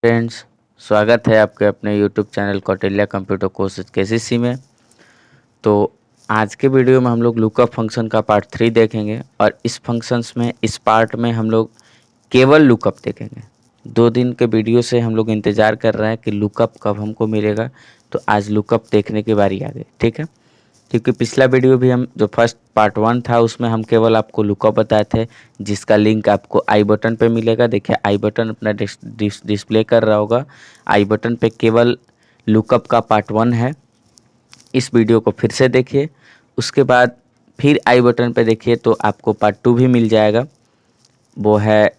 Friends, स्वागत है आपके अपने YouTube channel Kautilya computer courses KCC में। तो आज के वीडियो में हम लोग लुकअप फंक्शन का पार्ट 3 देखेंगे और इस फंक्शंस में इस पार्ट में हम लोग केवल लुकअप देखेंगे। 2 दिन के वीडियो से हम लोग इंतज़ार कर रहे हैं कि लुकअप कब हमको मिलेगा, तो आज लुकअप देखने की बारी आ गई। ठीक है, क्योंकि पिछला वीडियो भी हम जो फर्स्ट पार्ट 1 था उसमें हम केवल आपको लुकअप बताए थे, जिसका लिंक आपको आई बटन पे मिलेगा। देखिए आई बटन अपना डिस्प्ले कर रहा होगा। आई बटन पे केवल लुकअप का पार्ट 1 है। इस वीडियो को फिर से देखिए, उसके बाद फिर आई बटन पे देखिए तो आपको पार्ट 2 भी मिल जाएगा। वो है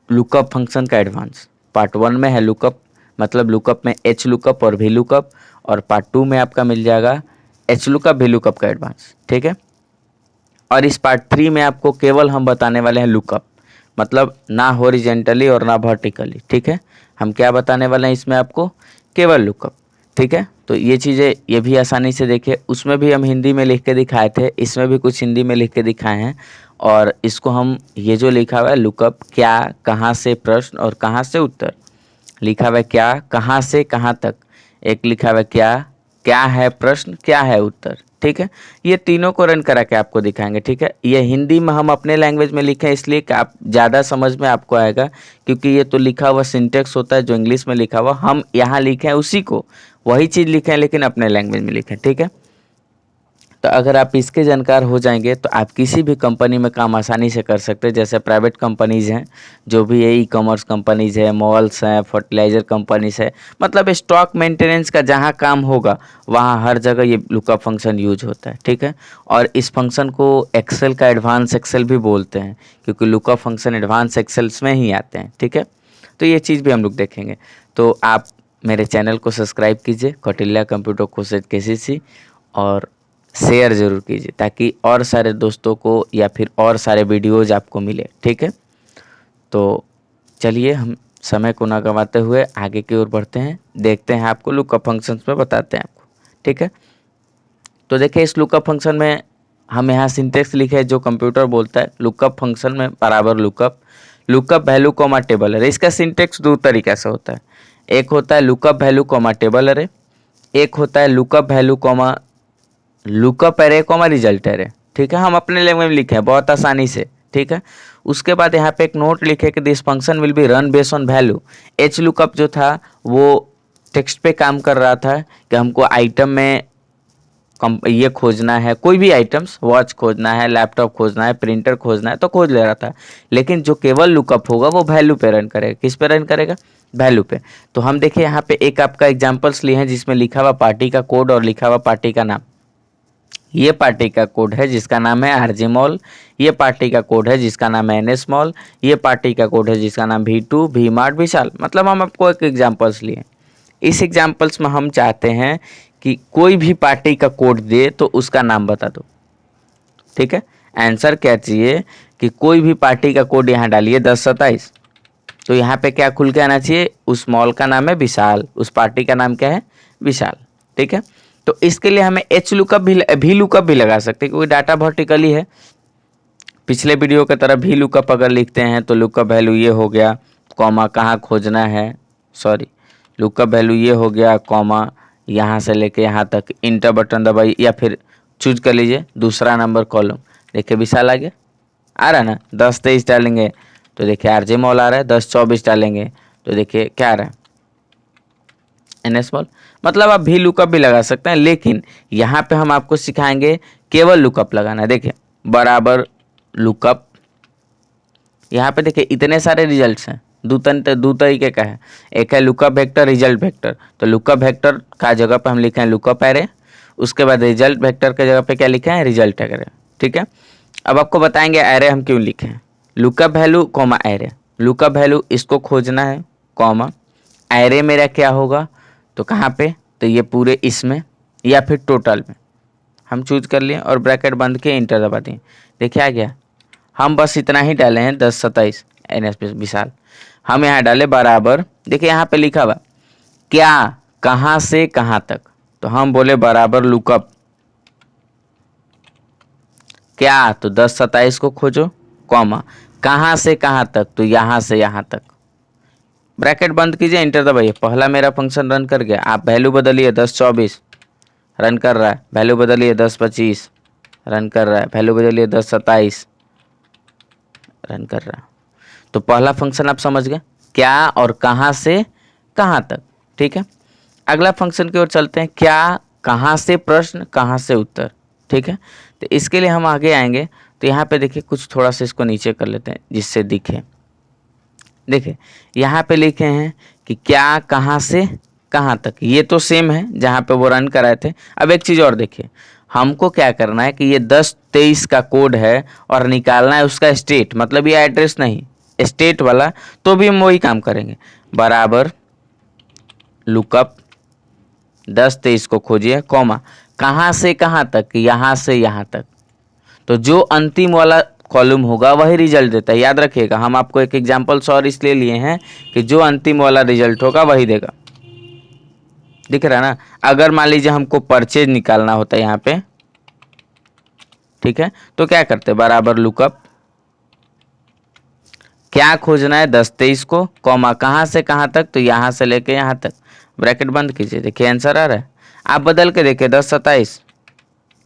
लुकअप फंक्शन का एडवांस। पार्ट 1 में है लुकअप, मतलब लुकअप में एच लुकअप और वी लुकअप, और पार्ट 2 में आपका मिल जाएगा एच लुकअप वी लुकअप का एडवांस। ठीक है, और इस पार्ट 3 में आपको केवल हम बताने वाले हैं लुकअप, मतलब ना हॉरिजेंटली और ना वर्टिकली। ठीक है, हम क्या बताने वाले हैं इसमें आपको, केवल लुकअप। ठीक है, तो ये चीज़ें ये भी आसानी से देखिए। उसमें भी हम हिंदी में लिख के दिखाए थे, इसमें भी कुछ हिंदी में लिख के दिखाए हैं। और इसको हम ये जो लिखा हुआ है लुकअप क्या, कहाँ से प्रश्न और कहाँ से उत्तर, लिखा हुआ है क्या, कहाँ से कहाँ तक, एक लिखा हुआ है क्या, क्या है प्रश्न, क्या है उत्तर। ठीक है, ये तीनों को रन करा के आपको दिखाएंगे। ठीक है, ये हिंदी में हम अपने लैंग्वेज में लिखे हैं इसलिए कि आप ज़्यादा समझ में आपको आएगा, क्योंकि ये तो लिखा हुआ सिंटेक्स होता है जो इंग्लिश में लिखा हुआ, हम यहाँ लिखे हैं उसी को, वही चीज़ लिखे हैं लेकिन अपने लैंग्वेज में लिखे हैं। ठीक है, तो अगर आप इसके जानकार हो जाएंगे तो आप किसी भी कंपनी में काम आसानी से कर सकते हैं। जैसे प्राइवेट कंपनीज़ हैं, जो भी है ई कॉमर्स कंपनीज़ है, मॉल्स हैं, फर्टिलाइज़र कंपनीज़ है, मतलब स्टॉक मेंटेनेंस का जहाँ काम होगा वहाँ हर जगह ये लुकअप फंक्शन यूज होता है। ठीक है, और इस फंक्शन को एक्सेल का एडवांस एक्सेल भी बोलते हैं, क्योंकि लुकअप फंक्शन एडवांस एक्सेल्स में ही आते हैं। ठीक है, तो ये चीज़ भी हम लोग देखेंगे। तो आप मेरे चैनल को सब्सक्राइब कीजिए, कौटिल्य कंप्यूटर कोर्सेज केसीसी, और शेयर ज़रूर कीजिए ताकि और सारे दोस्तों को या फिर और सारे वीडियोज़ आपको मिले। ठीक है, तो चलिए हम समय को ना गंवाते हुए आगे की ओर बढ़ते हैं, देखते हैं आपको लुकअप फंक्शंस में बताते हैं आपको। ठीक है, तो देखिए इस लुकअप फंक्शन में हम यहाँ सिंटेक्स लिखे हैं जो कंप्यूटर बोलता है। लुकअप फंक्शन में बराबर lookup, lookup value comma table अरे। इसका सिंटेक्स दो तरीके से होता है, एक होता है लुकअप वैल्यू कॉमा टेबल अरे, एक होता है lookup value comma lookup array comma result array. ठीक है, हम अपने लैंग्वेज में लिखे हैं बहुत आसानी से। ठीक है, उसके बाद यहाँ पे एक नोट लिखे कि this function will be run based on value. H lookup जो था वो टेक्स्ट पे काम कर रहा था कि हमको आइटम में ये खोजना है, कोई भी आइटम्स, वॉच खोजना है, लैपटॉप खोजना है, प्रिंटर खोजना है, तो खोज ले रहा था। लेकिन जो केवल लुकअप होगा वो वैल्यू पे रन करेगा। किस पे रन करेगा, वैल्यू पे। तो हम देखिए यहाँ पे एक आपका एग्जाम्पल्स लिए हैं जिसमें लिखा हुआ पार्टी का कोड और लिखा हुआ पार्टी का नाम। ये पार्टी का कोड है जिसका नाम है आरजे मॉल, ये पार्टी का कोड है जिसका नाम है एनएस मॉल, ये पार्टी का कोड है जिसका नाम V2 वी मार्ट विशाल। मतलब हम आपको एक एग्जांपल्स लिए। इस एग्जांपल्स में हम चाहते हैं कि कोई भी पार्टी का कोड दे तो उसका नाम बता दो। ठीक है, आंसर क्या चाहिए कि कोई भी पार्टी का कोड यहाँ डालिए 1027, तो यहाँ पे क्या खुल के आना चाहिए, उस मॉल का नाम है विशाल, उस पार्टी का नाम क्या है, विशाल। ठीक है, तो इसके लिए हमें एच लुकअप भी लुकअप भी लगा सकते हैं क्योंकि डाटा वर्टिकली है। पिछले वीडियो की तरह भी लुकअप अगर लिखते हैं तो लुकअप वैल्यू ये हो गया, कॉमा कहाँ खोजना है, सॉरी, लुकअप वैल्यू ये हो गया, कॉमा यहाँ से लेके यहाँ तक, इंटर बटन दबाइए या फिर चूज कर लीजिए दूसरा नंबर कॉलम। देखिए विशाल आ गया, आ रहा है ना। 1023 डालेंगे तो देखिए आरजे मॉल आ रहा है, 1024 डालेंगे तो देखिए क्या आ रहा है, एनएस मॉल। मतलब आप भी लुकअप भी लगा सकते हैं, लेकिन यहाँ पे हम आपको सिखाएंगे केवल लुकअप लगाना है। देखिए बराबर लुकअप, यहाँ पे देखिए इतने सारे रिजल्ट्स हैं, दो तरीके का है, एक है लुकअप वेक्टर, रिजल्ट वेक्टर। तो लुकअप वेक्टर का जगह पे हम लिखे हैं लुकअप एरे, उसके बाद रिजल्ट वेक्टर के जगह पे क्या लिखे हैं, रिजल्ट एरे। ठीक है, अब आपको बताएंगे एरे हम क्यों लिखे हैं। Lookup value comma array, lookup value इसको खोजना है, कॉमा एरे मेरा क्या होगा, तो कहाँ पे, तो ये पूरे इसमें या फिर टोटल में हम चूज कर लिए और ब्रैकेट बंद के इंटर दबा दिए। देखिए आ गया, हम बस इतना ही डाले हैं 1027 एनएस विशाल। हम यहाँ डाले बराबर, देखिए यहाँ पे लिखा हुआ क्या, कहाँ से कहाँ तक, तो हम बोले बराबर लुकअप क्या, तो 1027 को खोजो, कॉमा कहाँ से कहाँ तक, तो यहाँ से यहाँ तक। ब्रैकेट बंद कीजिए, इंटर दबाइए। पहला मेरा फंक्शन रन कर गया। आप वैल्यू बदलिए 1024 रन कर रहा है, वैल्यू बदलिए 1025 रन कर रहा है, वैल्यू बदलिए 1027 रन कर रहा है। तो पहला फंक्शन आप समझ गए, क्या और कहाँ से कहाँ तक। ठीक है, अगला फंक्शन की ओर चलते हैं, क्या कहाँ से प्रश्न कहाँ से उत्तर। ठीक है, तो इसके लिए हम आगे आएंगे। तो यहाँ पे देखिए कुछ थोड़ा सा इसको नीचे कर लेते हैं जिससे दिखे। देखिए यहाँ पे लिखे हैं कि क्या कहाँ से कहाँ तक, ये तो सेम है जहाँ पे वो रन कराए थे। अब एक चीज़ और देखिए, हमको क्या करना है कि ये 1023 का कोड है और निकालना है उसका स्टेट, मतलब ये एड्रेस नहीं, स्टेट वाला। तो भी हम वही काम करेंगे, बराबर लुकअप 1023 को खोजिए, कॉमा कहाँ से कहाँ तक, यहाँ से यहाँ तक। तो जो अंतिम वाला कॉलम होगा वही रिजल्ट देता है। याद रखिएगा, हम आपको एक एग्जाम्पल्स और इसलिए लिए हैं कि जो अंतिम वाला रिजल्ट होगा वही देगा। दिख रहा है ना। अगर मान लीजिए हमको परचेज निकालना होता है यहाँ पे, ठीक है, तो क्या करते हैं, बराबर लुकअप क्या खोजना है 1023 को, कॉमा कहाँ से कहाँ तक, तो यहाँ से लेके यहाँ तक, ब्रैकेट बंद कीजिए। देखिए आंसर आ रहा है। आप बदल के देखिए 1027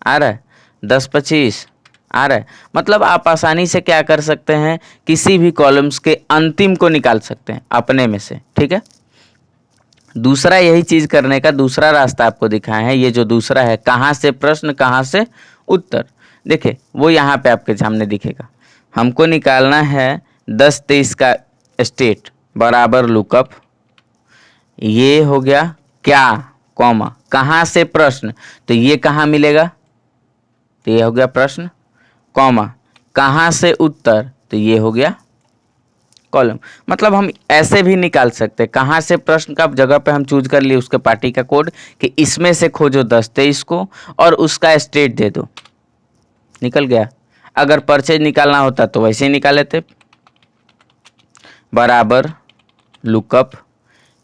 आ रहा है, 1025 आ रहा है। मतलब आप आसानी से क्या कर सकते हैं, किसी भी कॉलम्स के अंतिम को निकाल सकते हैं अपने में से। ठीक है, दूसरा यही चीज करने का दूसरा रास्ता आपको दिखाए हैं। ये जो दूसरा है, कहाँ से प्रश्न कहाँ से उत्तर, देखिए वो यहाँ पे आपके सामने दिखेगा। हमको निकालना है 1023 का स्टेट, बराबर लुकअप ये हो गया क्या, कॉमा कहाँ से प्रश्न, तो ये कहाँ मिलेगा, तो ये हो गया प्रश्न, कॉमा कहाँ से उत्तर, तो ये हो गया कॉलम। मतलब हम ऐसे भी निकाल सकते हैं, कहाँ से प्रश्न का जगह पे हम चूज कर लिए उसके पार्टी का कोड कि इसमें से खोजो 1023 को और उसका स्टेट दे दो, निकल गया। अगर परचेज निकालना होता तो वैसे ही निकाल लेते, बराबर लुकअप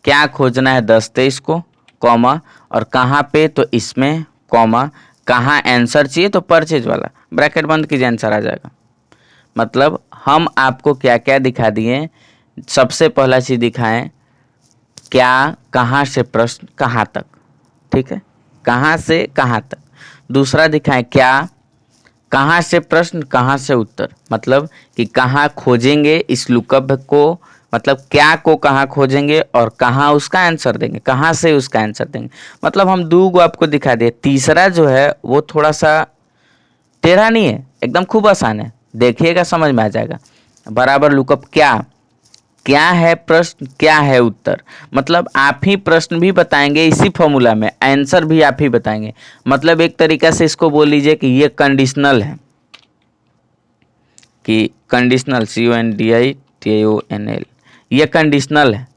क्या खोजना है 1023 को, कॉमा और कहाँ पे, तो इसमें, कॉमा कहाँ आंसर चाहिए, तो परचेज वाला, ब्रैकेट बंद कीजिए, आंसर आ जाएगा। मतलब हम आपको क्या क्या दिखा दिए, सबसे पहला चीज दिखाएं क्या कहाँ से प्रश्न कहाँ तक, ठीक है, कहाँ से कहाँ तक। दूसरा दिखाएं क्या कहाँ से प्रश्न कहाँ से उत्तर, मतलब कि कहाँ खोजेंगे इस लुकअप को, मतलब क्या को कहाँ खोजेंगे और कहाँ उसका आंसर देंगे, कहाँ से उसका आंसर देंगे। मतलब हम दो गो आपको दिखा दिए। तीसरा जो है वो थोड़ा सा टेढ़ा नहीं है, एकदम खूब आसान है, देखिएगा समझ में आ जाएगा। बराबर लुकअप क्या, क्या है प्रश्न क्या है उत्तर, मतलब आप ही प्रश्न भी बताएंगे इसी फॉर्मूला में, आंसर भी आप ही बताएंगे। मतलब एक तरीका से इसको बोल लीजिए कि ये कंडीशनल है, कि कंडीशनल CONDITIONL, ये कंडीशनल है।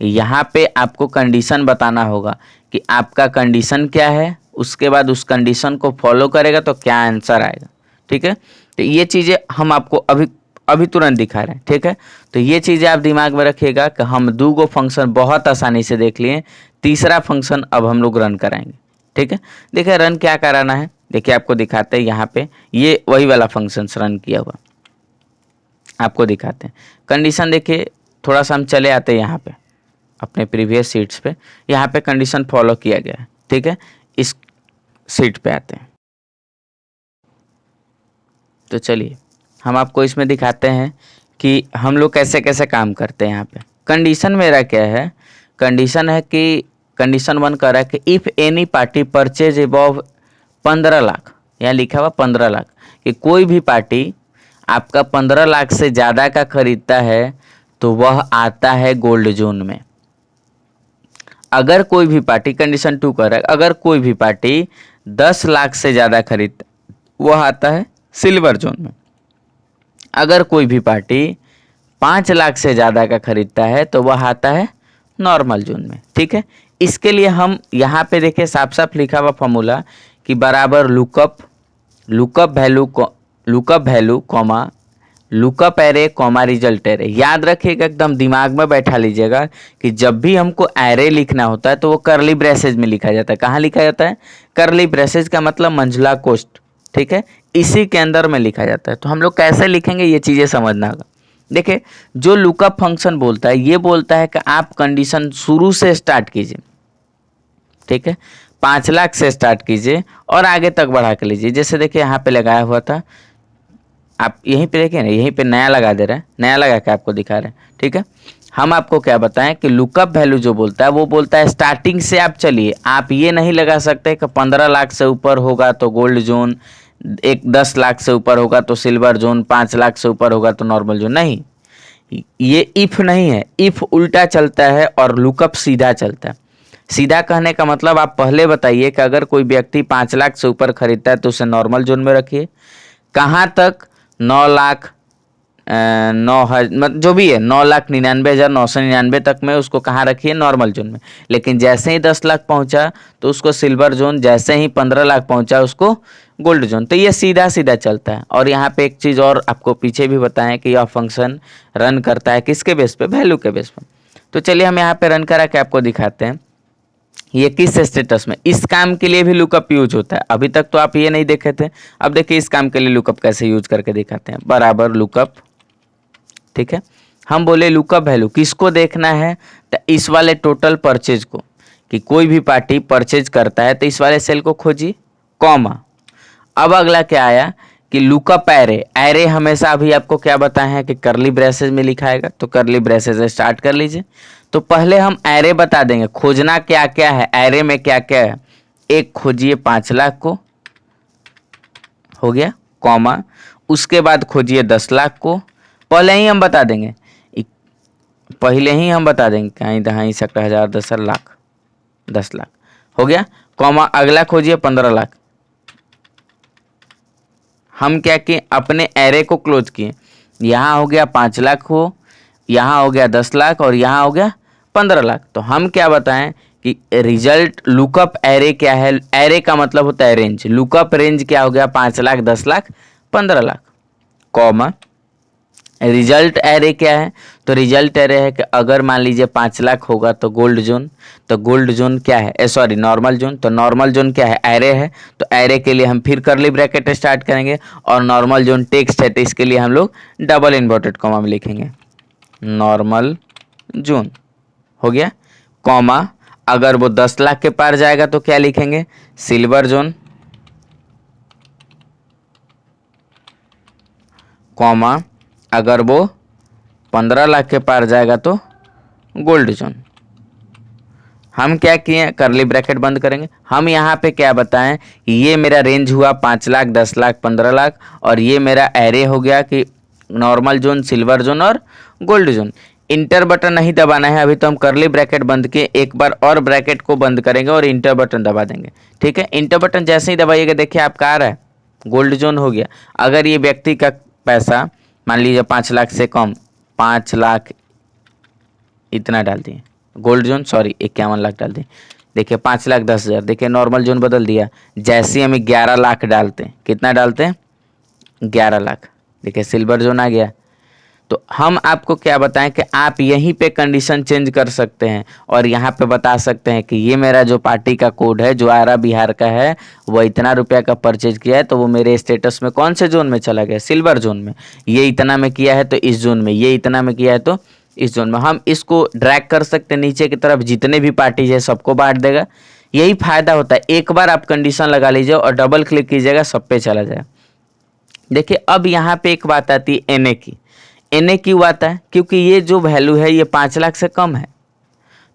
यहाँ पे आपको कंडीशन बताना होगा कि आपका कंडीशन क्या है, उसके बाद उस कंडीशन को फॉलो करेगा तो क्या आंसर आएगा। ठीक है, तो ये चीज़ें हम आपको अभी अभी तुरंत दिखा रहे हैं। ठीक है, तो ये चीज़ें आप दिमाग में रखिएगा कि हम दो गो फंक्शन बहुत आसानी से देख लिए, तीसरा फंक्शन अब हम लोग रन कराएंगे। ठीक है, देखिए रन क्या कराना है, देखिए आपको दिखाते हैं यहाँ पे, ये वही वाला फंक्शन रन किया हुआ आपको दिखाते हैं। कंडीशन देखिए, थोड़ा सा हम चले आते हैं यहाँ पे अपने प्रीवियस सीट्स पे, यहाँ पे कंडीशन फॉलो किया गया है। ठीक है, इस सीट पे आते हैं। तो चलिए हम आपको इसमें दिखाते हैं कि हम लोग कैसे कैसे काम करते हैं। यहाँ पे कंडीशन मेरा क्या है, कंडीशन है कि कंडीशन 1 कह रहा है कि if any party purchase above 15 lakh, यहाँ लिखा हुआ 15 लाख, कि कोई भी पार्टी आपका 15 लाख से ज़्यादा का खरीदता है तो वह आता है गोल्ड जोन में। अगर कोई भी पार्टी, कंडीशन 2 कह रहा है, अगर कोई भी पार्टी 10 लाख से ज़्यादा खरीदता वह आता है सिल्वर जोन में। अगर कोई भी पार्टी 5 लाख से ज़्यादा का खरीदता है तो वह आता है नॉर्मल जोन में। ठीक है, इसके लिए हम यहाँ पे देखिए साफ साफ लिखा हुआ फॉर्मूला कि बराबर lookup value comma lookup array comma result array. याद रखिएगा, एकदम दिमाग में बैठा लीजिएगा कि जब भी हमको एरे लिखना होता है तो वो करली ब्रेसेज में लिखा जाता है। कहाँ लिखा जाता है, करली ब्रेसेज का मतलब मंझला कोष्ठ। ठीक है, इसी के अंदर में लिखा जाता है। तो हम लोग कैसे लिखेंगे ये चीज़ें समझना होगा। देखिए जो लुकअप फंक्शन बोलता है ये बोलता है कि आप कंडीशन शुरू से स्टार्ट कीजिए, ठीक है, 5 लाख से स्टार्ट कीजिए और आगे तक बढ़ा के लीजिए। जैसे देखिए यहाँ पे लगाया हुआ था, आप यहीं पे देखिए ना, यहीं पे नया लगा दे रहे हैं, नया लगा के आपको दिखा रहे हैं, ठीक है। हम आपको क्या बताएं कि लुकअप वैल्यू जो बोलता है वो बोलता है स्टार्टिंग से आप चलिए, आप ये नहीं लगा सकते कि 15 लाख से ऊपर होगा तो गोल्ड जोन, 10 लाख से ऊपर होगा तो सिल्वर जोन, 5 लाख से ऊपर होगा तो नॉर्मल जोन, नहीं, ये इफ नहीं है, इफ उल्टा चलता है और लुकअप सीधा चलता है। सीधा कहने का मतलब आप पहले बताइए कि अगर कोई व्यक्ति 5 लाख से ऊपर खरीदता है तो उसे नॉर्मल जोन में रखिए, कहाँ तक, 9 लाख, 9 मतलब जो भी है 9,99,999 तक में उसको कहाँ रखिए, नॉर्मल जोन में। लेकिन जैसे ही 10 लाख पहुंचा तो उसको सिल्वर जोन, जैसे ही 15 लाख पहुंचा उसको गोल्ड जोन। तो ये सीधा सीधा चलता है। और यहाँ पे एक चीज़ और आपको पीछे भी बताएं कि यह फंक्शन रन करता है किसके बेस पे, वैल्यू के बेस पे। तो चलिए हम यहाँ पे रन करा के आपको दिखाते हैं ये किस स्टेटस में। इस काम के लिए भी लुकअप यूज होता है, अभी तक तो आप ये नहीं देखे थे, अब देखिए इस काम के लिए लुकअप कैसे यूज करके दिखाते हैं। बराबर लुकअप, ठीक है, हम बोले लुकअप वैल्यू किसको देखना है, तो इस वाले टोटल परचेज को, कि कोई भी पार्टी परचेज करता है तो इस वाले सेल को खोजिए, कॉमा। अब अगला क्या आया कि लुकअप एरे, एरे हमेशा अभी आपको क्या बताया है कि करली ब्रेसेज में लिखाएगा, तो करली ब्रेसेज स्टार्ट कर लीजिए। तो पहले हम एरे बता देंगे, खोजना क्या क्या है, एरे में क्या क्या है। एक खोजिए 5 लाख को, हो गया, कॉमा। उसके बाद खोजिए 10 लाख को, पहले ही हम बता देंगे, पहले ही हम बता देंगे कहीं दहाई सकता 1000 10 लाख 10 लाख, हो गया, कॉमा। अगला खोजिए 15 लाख। हम क्या किए, अपने एरे को क्लोज किए। यहाँ हो गया 5 लाख हो, यहाँ हो गया 10 लाख और यहाँ हो गया 15 लाख। तो हम क्या बताएं कि रिजल्ट लुकअप एरे क्या है, एरे का मतलब होता है रेंज, लुकअप रेंज क्या हो गया, 5 lakh 10 lakh 15 lakh, comma. Result array क्या है, तो रिजल्ट एरे है कि अगर मान लीजिए 5 लाख होगा तो गोल्ड जोन, तो गोल्ड जोन क्या है, सॉरी नॉर्मल जोन, तो नॉर्मल जोन क्या है, एरे है, तो एरे के लिए हम फिर करली ब्रैकेट स्टार्ट करेंगे। और नॉर्मल जोन टेक्स्ट है तो इसके लिए हम लोग डबल इन्वर्टेड कॉमा में लिखेंगे, नॉर्मल जोन, हो गया, कॉमा। अगर वो 10 लाख के पार जाएगा तो क्या लिखेंगे, सिल्वर जोन, कॉमा। अगर वो 15 लाख के पार जाएगा तो गोल्ड जोन। हम क्या किए, करली ब्रैकेट बंद करेंगे। हम यहाँ पे क्या बताएं कि ये मेरा रेंज हुआ 5 लाख 10 लाख 15 लाख, और ये मेरा एरे हो गया कि नॉर्मल जोन, सिल्वर जोन और गोल्ड जोन। इंटर बटन नहीं दबाना है, अभी तो हम करली ब्रैकेट बंद किए, एक बार और ब्रैकेट को बंद करेंगे और इंटर बटन दबा देंगे, ठीक है। इंटर बटन जैसे ही दबाइएगा देखिए आपका आ रहा है गोल्ड जोन हो गया। अगर ये व्यक्ति का पैसा मान लीजिए 5 लाख से कम, 5 लाख इतना डाल दिए, गोल्ड जोन सॉरी 51 लाख डाल दिए, देखिए 5,10,000, देखिए नॉर्मल जोन बदल दिया। जैसे ही हम 11 लाख डालते हैं, कितना डालते हैं, 11 लाख, देखिए सिल्वर जोन आ गया। तो हम आपको क्या बताएं कि आप यहीं पे कंडीशन चेंज कर सकते हैं और यहाँ पे बता सकते हैं कि ये मेरा जो पार्टी का कोड है जो आरा बिहार का है, वो इतना रुपया का परचेज किया है तो वो मेरे स्टेटस में कौन से जोन में चला गया, सिल्वर जोन में। ये इतना में किया है तो इस जोन में, ये इतना में किया है तो इस जोन में। हम इसको ड्रैग कर सकते हैं नीचे की तरफ, जितने भी पार्टीज है सबको बांट देगा। यही फायदा होता है, एक बार आप कंडीशन लगा लीजिए और डबल क्लिक कीजिएगा, सब पे चला जाए। देखिए अब यहाँ पे एक बात आती है एनए की। एनए क्यों आता है, क्योंकि ये जो वैल्यू है ये 5 लाख से कम है।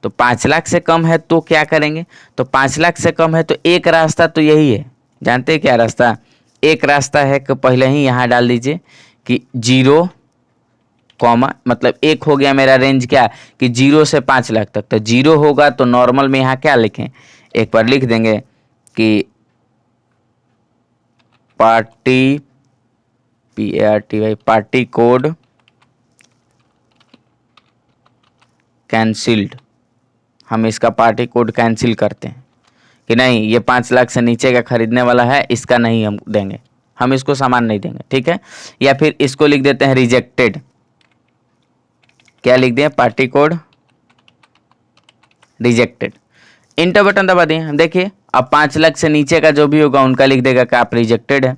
तो 5 लाख से कम है तो क्या करेंगे, तो 5 लाख से कम है तो एक रास्ता तो यही है, जानते हैं क्या रास्ता, एक रास्ता है कि पहले ही यहाँ डाल दीजिए कि 0 कॉमा, मतलब एक हो गया मेरा रेंज क्या कि 0 से 5 लाख तक। तो 0 होगा तो नॉर्मल में यहाँ क्या लिखें, एक बार लिख देंगे कि party, PARTY, party code cancelled. हम इसका पार्टी कोड कैंसिल करते हैं कि नहीं, ये 5 लाख से नीचे का खरीदने वाला है, इसका नहीं हम देंगे, हम इसको सामान नहीं देंगे, ठीक है। या फिर इसको लिख देते हैं रिजेक्टेड, क्या लिख दें, party code rejected. Inter button दबा दें, हम देखिए अब 5 लाख से नीचे का जो भी होगा उनका लिख देगा कि आप रिजेक्टेड है,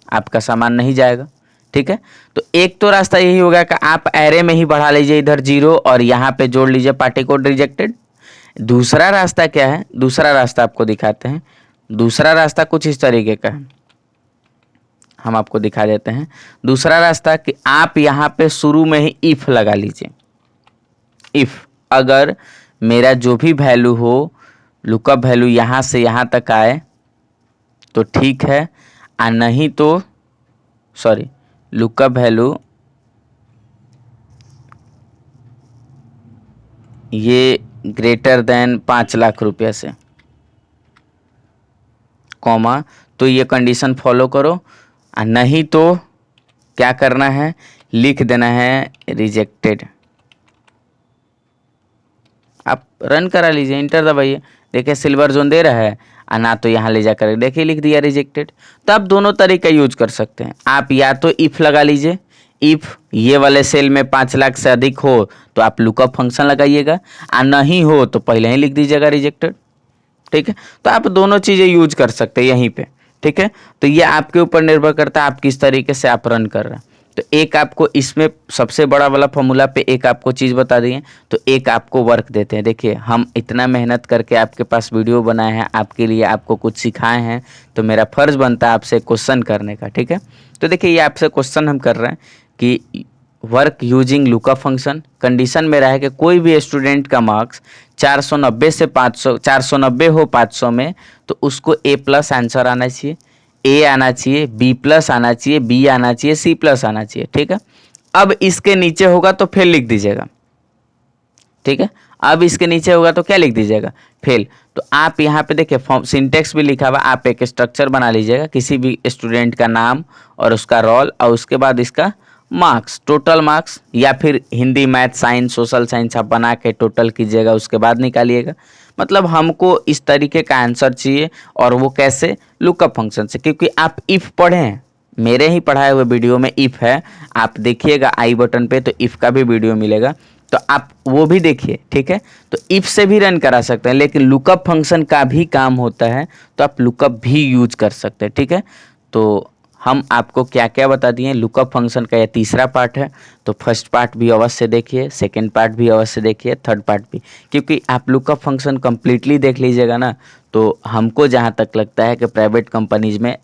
आपका सामान नहीं जाएगा, ठीक है। तो एक तो रास्ता यही होगा कि आप एरे में ही बढ़ा लीजिए इधर 0 और यहाँ पे जोड़ लीजिए पार्टी कोड रिजेक्टेड। दूसरा रास्ता क्या है, दूसरा रास्ता आपको दिखाते हैं। दूसरा रास्ता कुछ इस तरीके का है, हम आपको दिखा देते हैं। दूसरा रास्ता कि आप यहाँ पे शुरू में ही इफ लगा लीजिए। इफ अगर मेरा जो भी वैल्यू हो, लुकअप वैल्यू यहाँ से यहाँ तक आए तो ठीक है, और नहीं तो सॉरी लुकअप वैल्यू ये ग्रेटर देन 5 लाख रुपये से, कॉमा, तो ये कंडीशन फॉलो करो। और नहीं तो क्या करना है, लिख देना है रिजेक्टेड। आप रन करा लीजिए, इंटर दबाइए, देखिए सिल्वर जोन दे रहा है, और ना तो यहाँ ले जाकर देखिए लिख दिया रिजेक्टेड। तो आप दोनों तरीका यूज कर सकते हैं। आप या तो इफ लगा लीजिए, इफ ये वाले सेल में 5 लाख से अधिक हो तो आप लुकअप फंक्शन लगाइएगा, और नहीं हो तो पहले ही लिख दीजिएगा रिजेक्टेड। ठीक है, तो आप दोनों चीज़ें यूज कर सकते हैं यहीं पे। ठीक है, तो ये आपके ऊपर निर्भर करता है आप किस तरीके से आप रन कर रहे हैं। तो एक आपको इसमें सबसे बड़ा वाला फॉर्मूला पे एक आपको चीज़ बता दिए, तो एक आपको वर्क देते हैं। देखिए हम इतना मेहनत करके आपके पास वीडियो बनाए हैं आपके लिए, आपको कुछ सिखाए हैं, तो मेरा फ़र्ज़ बनता है आपसे क्वेश्चन करने का। ठीक है, तो देखिए ये आपसे क्वेश्चन हम कर रहे हैं कि work using lookup function. Condition मेरा है कि कोई भी स्टूडेंट का मार्क्स 490 से 500, 490 हो 500 में, तो उसको A+ आंसर आना चाहिए, A आना चाहिए, B+ आना चाहिए, B आना चाहिए, C+ आना चाहिए। ठीक है, अब इसके नीचे होगा तो फेल लिख दीजिएगा। ठीक है, अब इसके नीचे होगा तो क्या लिख दीजिएगा, फेल। तो आप यहाँ पे देखिए सिंटेक्स भी लिखा हुआ, आप एक स्ट्रक्चर बना लीजिएगा, किसी भी स्टूडेंट का नाम और उसका रोल और उसके बाद इसका मार्क्स, टोटल मार्क्स, या फिर Hindi, math, science, social science आप बना के टोटल कीजिएगा, उसके बाद निकालिएगा। मतलब हमको इस तरीके का आंसर चाहिए, और वो कैसे, लुकअप फंक्शन से। क्योंकि आप इफ़ पढ़े हैं, मेरे ही पढ़ाए हुए वीडियो में इफ़ है, आप देखिएगा आई बटन पे, तो इफ़ का भी वीडियो मिलेगा, तो आप वो भी देखिए। ठीक है, तो इफ़ से भी रन करा सकते हैं, लेकिन लुकअप फंक्शन का भी काम होता है, तो आप लुकअप भी यूज कर सकते हैं। ठीक है, तो हम आपको क्या क्या बता दिए लुकअप फंक्शन का, यह तीसरा पार्ट है। तो फर्स्ट पार्ट भी अवश्य देखिए, सेकंड पार्ट भी अवश्य देखिए, थर्ड पार्ट भी, क्योंकि आप लुकअप फंक्शन कंप्लीटली देख लीजिएगा ना, तो हमको जहाँ तक लगता है कि प्राइवेट कंपनीज में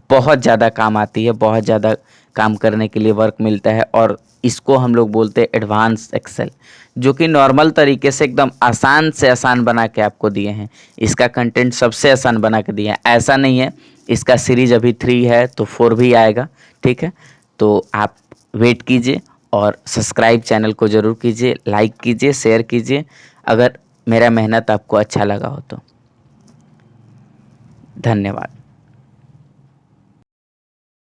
बहुत ज़्यादा काम आती है, बहुत ज़्यादा काम करने के लिए वर्क मिलता है। और इसको हम लोग बोलते हैं एडवांस एक्सेल, जो कि नॉर्मल तरीके से एकदम आसान से आसान बना के आपको दिए हैं। इसका कंटेंट सबसे आसान बना के दिया है, ऐसा नहीं है। इसका सीरीज अभी 3 है तो 4 भी आएगा। ठीक है, तो आप वेट कीजिए और सब्सक्राइब चैनल को ज़रूर कीजिए, लाइक कीजिए, शेयर कीजिए, अगर मेरा मेहनत आपको अच्छा लगा हो तो। धन्यवाद।